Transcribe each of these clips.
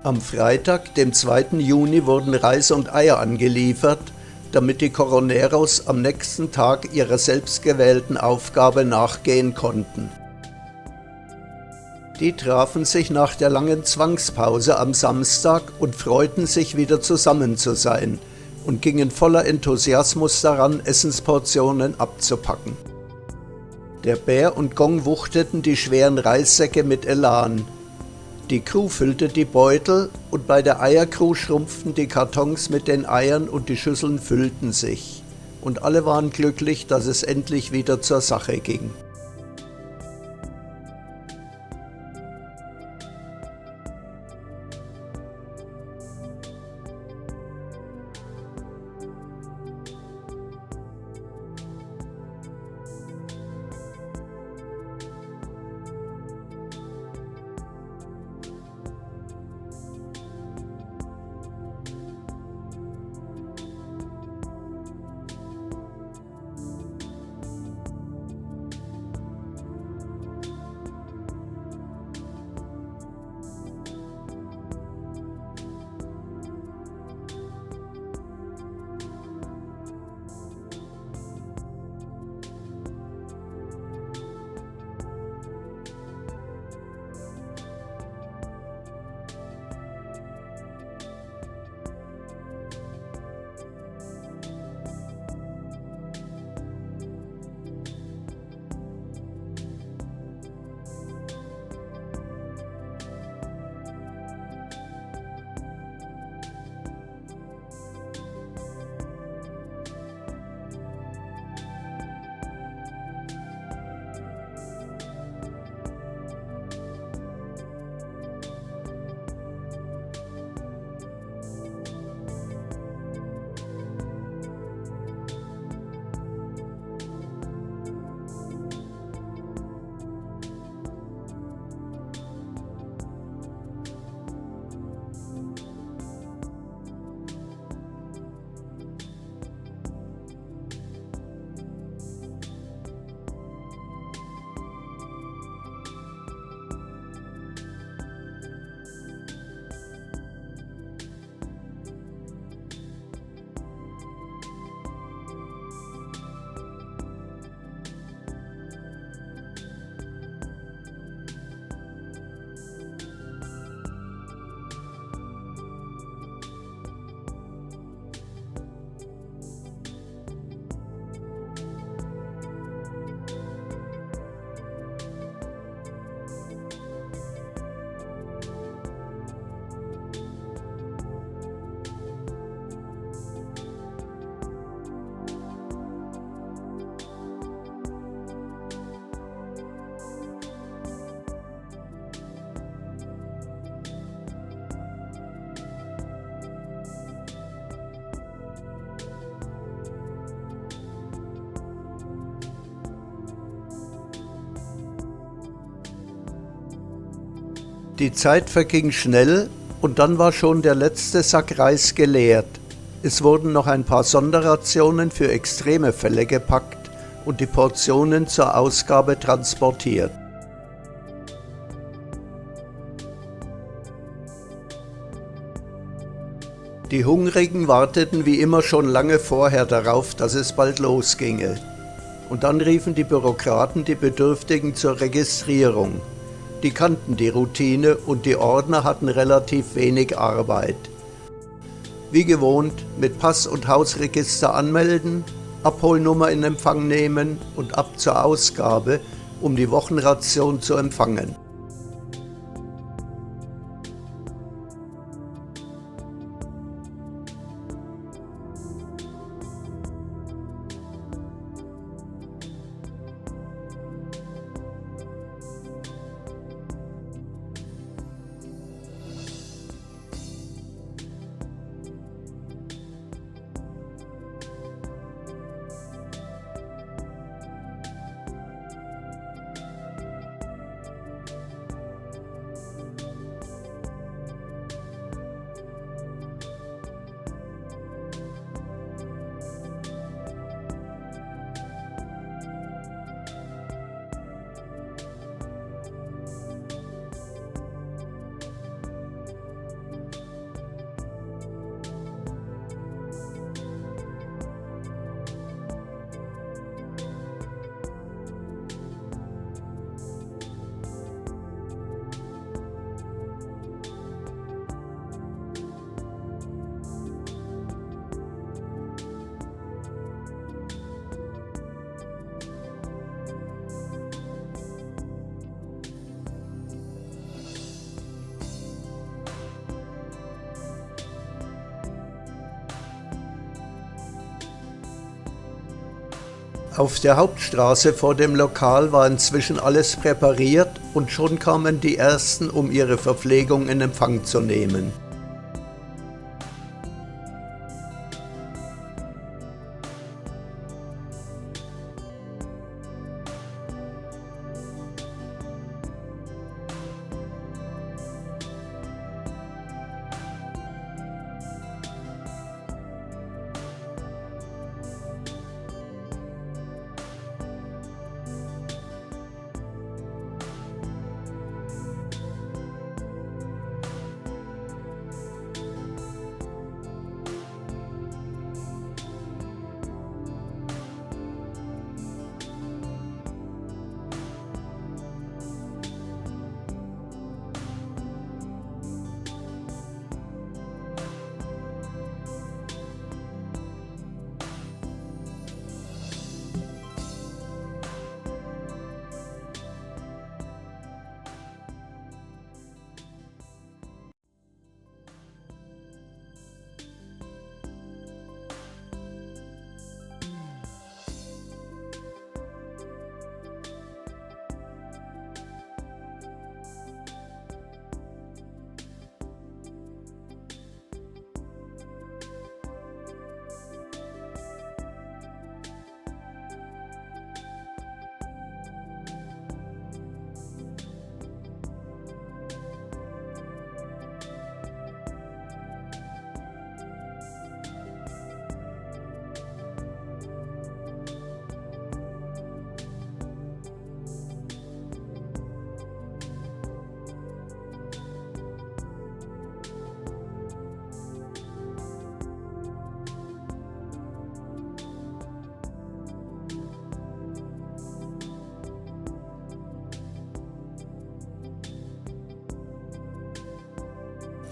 Am Freitag, dem 2. Juni, wurden Reis und Eier angeliefert, damit die Coroneros am nächsten Tag ihrer selbstgewählten Aufgabe nachgehen konnten. Die trafen sich nach der langen Zwangspause am Samstag und freuten sich, wieder zusammen zu sein, und gingen voller Enthusiasmus daran, Essensportionen abzupacken. Der Bär und Gong wuchteten die schweren Reissäcke mit Elan. Die Crew füllte die Beutel und bei der Eiercrew schrumpften die Kartons mit den Eiern und die Schüsseln füllten sich. Und alle waren glücklich, dass es endlich wieder zur Sache ging. Die Zeit verging schnell und dann war schon der letzte Sack Reis geleert. Es wurden noch ein paar Sonderrationen für extreme Fälle gepackt und die Portionen zur Ausgabe transportiert. Die Hungrigen warteten wie immer schon lange vorher darauf, dass es bald losginge. Und dann riefen die Bürokraten die Bedürftigen zur Registrierung. Die kannten die Routine und die Ordner hatten relativ wenig Arbeit. Wie gewohnt mit Pass- und Hausregister anmelden, Abholnummer in Empfang nehmen und ab zur Ausgabe, um die Wochenration zu empfangen. Auf der Hauptstraße vor dem Lokal war inzwischen alles präpariert und schon kamen die Ersten, um ihre Verpflegung in Empfang zu nehmen.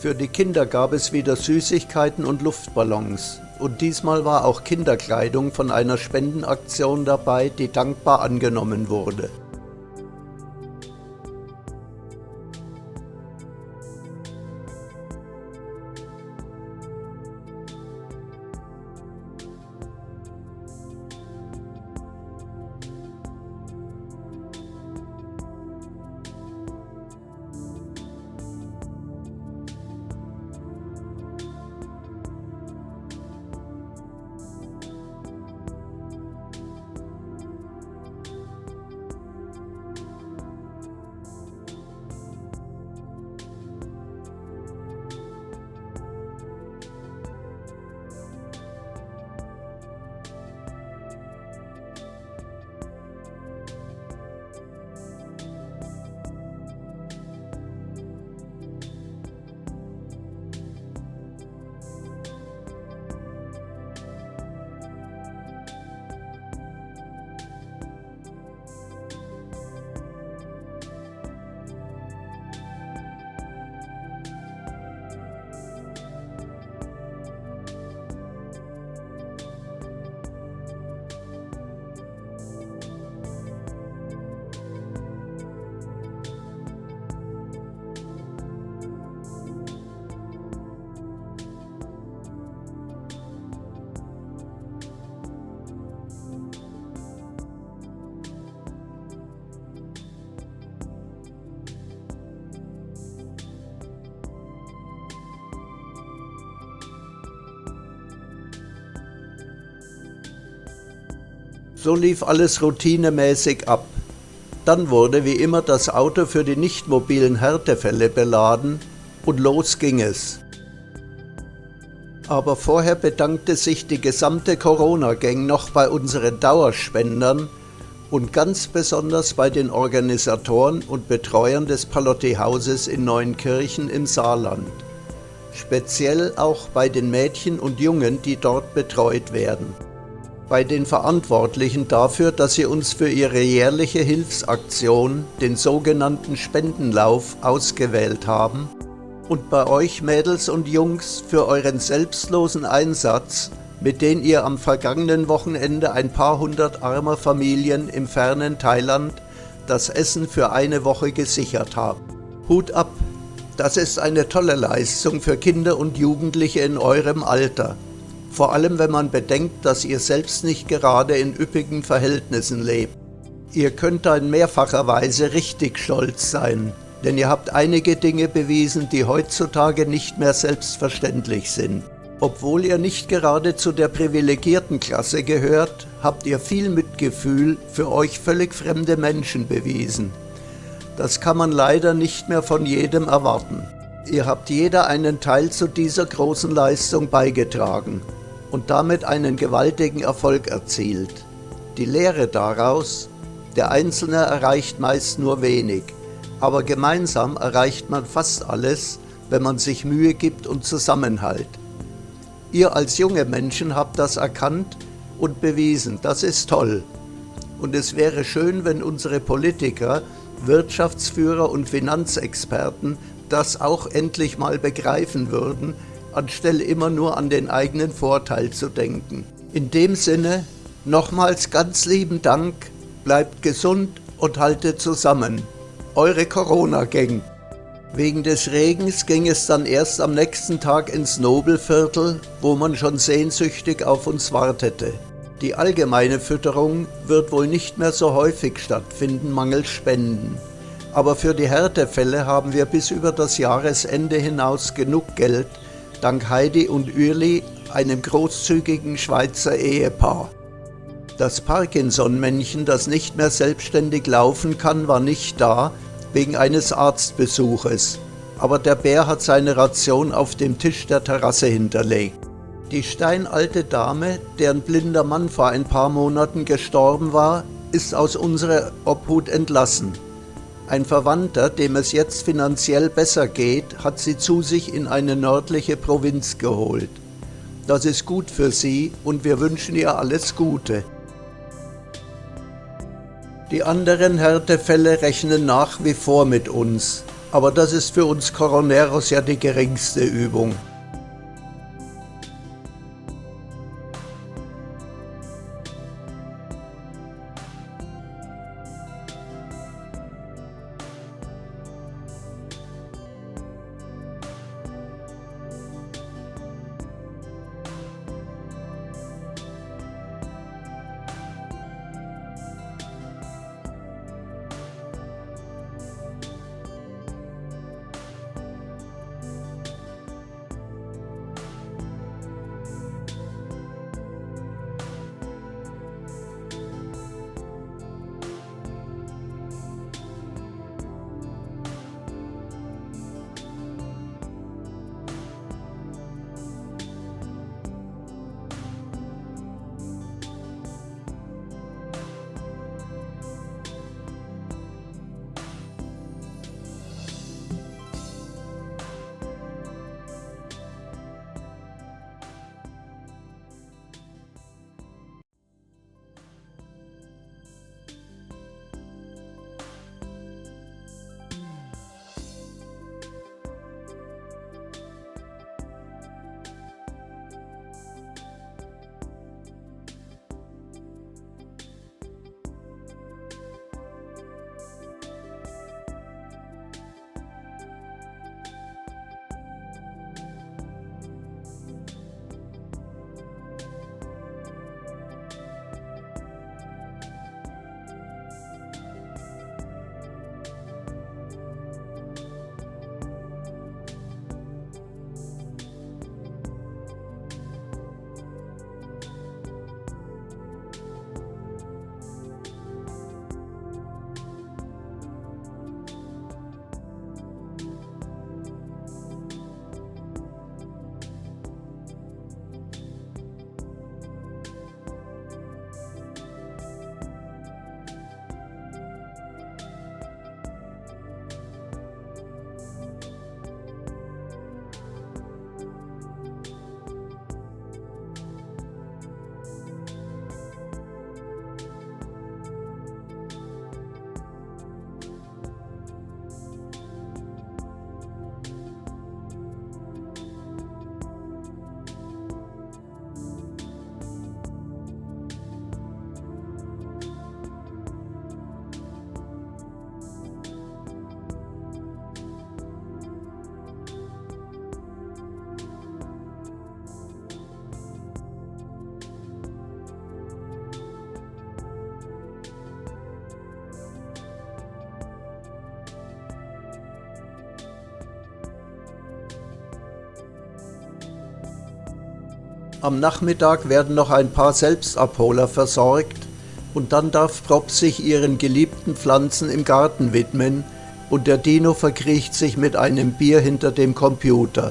Für die Kinder gab es wieder Süßigkeiten und Luftballons. Und diesmal war auch Kinderkleidung von einer Spendenaktion dabei, die dankbar angenommen wurde. So lief alles routinemäßig ab. Dann wurde wie immer das Auto für die nicht mobilen Härtefälle beladen und los ging es. Aber vorher bedankte sich die gesamte Corona-Gang noch bei unseren Dauerspendern und ganz besonders bei den Organisatoren und Betreuern des Palotti-Hauses in Neuenkirchen im Saarland. Speziell auch bei den Mädchen und Jungen, die dort betreut werden. Bei den Verantwortlichen dafür, dass sie uns für ihre jährliche Hilfsaktion, den sogenannten Spendenlauf, ausgewählt haben. Und bei euch Mädels und Jungs für euren selbstlosen Einsatz, mit dem ihr am vergangenen Wochenende ein paar hundert armer Familien im fernen Thailand das Essen für eine Woche gesichert habt. Hut ab! Das ist eine tolle Leistung für Kinder und Jugendliche in eurem Alter. Vor allem wenn man bedenkt, dass ihr selbst nicht gerade in üppigen Verhältnissen lebt. Ihr könnt da in mehrfacher Weise richtig stolz sein, denn ihr habt einige Dinge bewiesen, die heutzutage nicht mehr selbstverständlich sind. Obwohl ihr nicht gerade zu der privilegierten Klasse gehört, habt ihr viel Mitgefühl für euch völlig fremde Menschen bewiesen. Das kann man leider nicht mehr von jedem erwarten. Ihr habt jeder einen Teil zu dieser großen Leistung beigetragen und damit einen gewaltigen Erfolg erzielt. Die Lehre daraus: Der Einzelne erreicht meist nur wenig, aber gemeinsam erreicht man fast alles, wenn man sich Mühe gibt und Zusammenhalt. Ihr als junge Menschen habt das erkannt und bewiesen, das ist toll. Und es wäre schön, wenn unsere Politiker, Wirtschaftsführer und Finanzexperten das auch endlich mal begreifen würden, anstelle immer nur an den eigenen Vorteil zu denken. In dem Sinne, nochmals ganz lieben Dank, bleibt gesund und haltet zusammen. Eure Corona-Gang. Wegen des Regens ging es dann erst am nächsten Tag ins Nobelviertel, wo man schon sehnsüchtig auf uns wartete. Die allgemeine Fütterung wird wohl nicht mehr so häufig stattfinden, mangels Spenden. Aber für die Härtefälle haben wir bis über das Jahresende hinaus genug Geld, dank Heidi und Ueli, einem großzügigen Schweizer Ehepaar. Das Parkinson-Männchen, das nicht mehr selbstständig laufen kann, war nicht da, wegen eines Arztbesuches, aber der Bär hat seine Ration auf dem Tisch der Terrasse hinterlegt. Die steinalte Dame, deren blinder Mann vor ein paar Monaten gestorben war, ist aus unserer Obhut entlassen. Ein Verwandter, dem es jetzt finanziell besser geht, hat sie zu sich in eine nördliche Provinz geholt. Das ist gut für sie und wir wünschen ihr alles Gute. Die anderen Härtefälle rechnen nach wie vor mit uns, aber das ist für uns Coroneros ja die geringste Übung. Am Nachmittag werden noch ein paar Selbstabholer versorgt und dann darf Prop sich ihren geliebten Pflanzen im Garten widmen und der Dino verkriecht sich mit einem Bier hinter dem Computer.